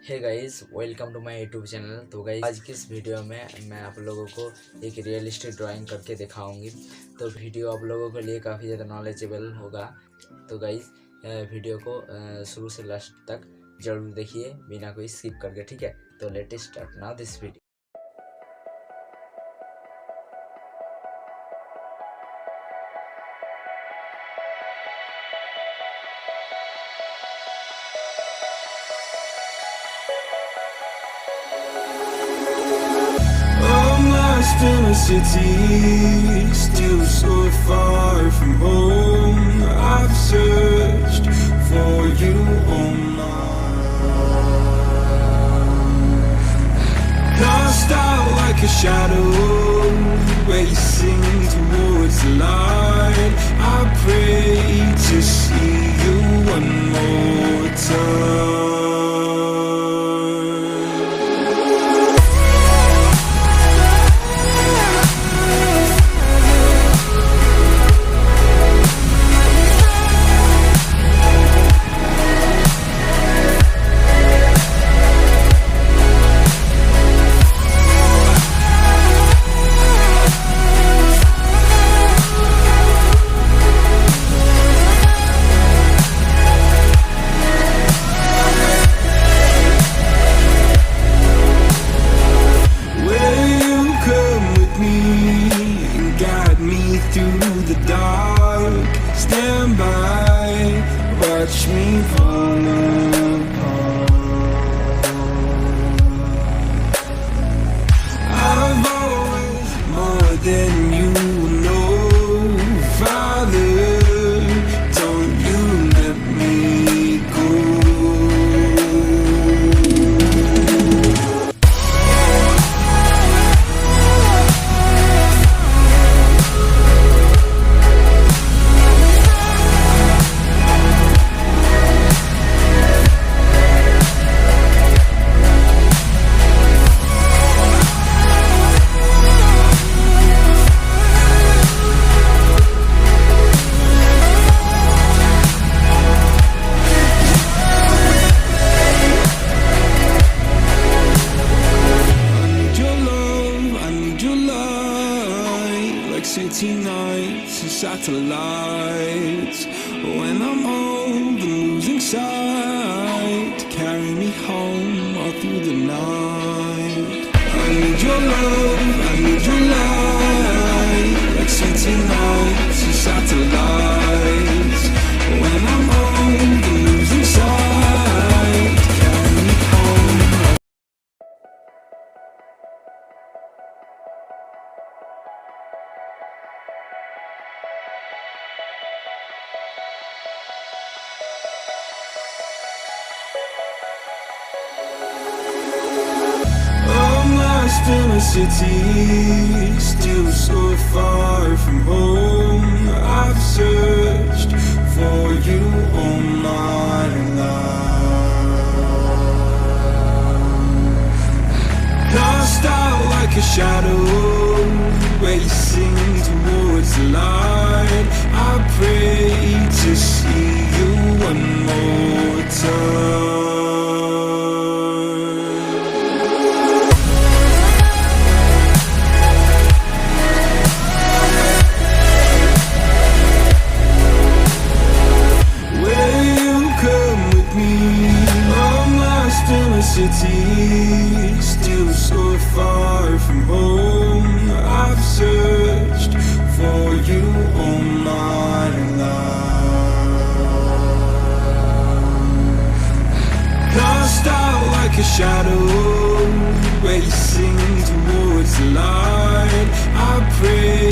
Hey guys, welcome to my YouTube channel. तो guys, आज की इस वीडियो में मैं आप लोगों को एक रियलिस्टिक ड्राइंग करके दिखाऊंगी। तो वीडियो आप लोगों के लिए काफ़ी ज़्यादा नॉलेजेबल होगा। तो गाइस, वीडियो को शुरू से लास्ट तक जरूर देखिए बिना कोई स्किप करके, ठीक है। तो let's start now this video. In a city, still so far from home. I've searched for you all night. Lost out like a shadow, racing towards the light. I pray to see you one more time. Through the dark, stand by, watch me fall apart. I've always more than you know, Father, don't you let me go. City nights and satellites. When I'm old and losing sight, carry me home all through the night. I need your love, I need your light. Like city nights and satellites. When I'm old and losing sight, carry me home. In a city, still so far from home. I've searched for you all night long. Lost out like a shadow, racing towards the light. I pray to see you one more time. City, still so far from home. I've searched for you all night long. Lost out like a shadow, racing towards the light. I pray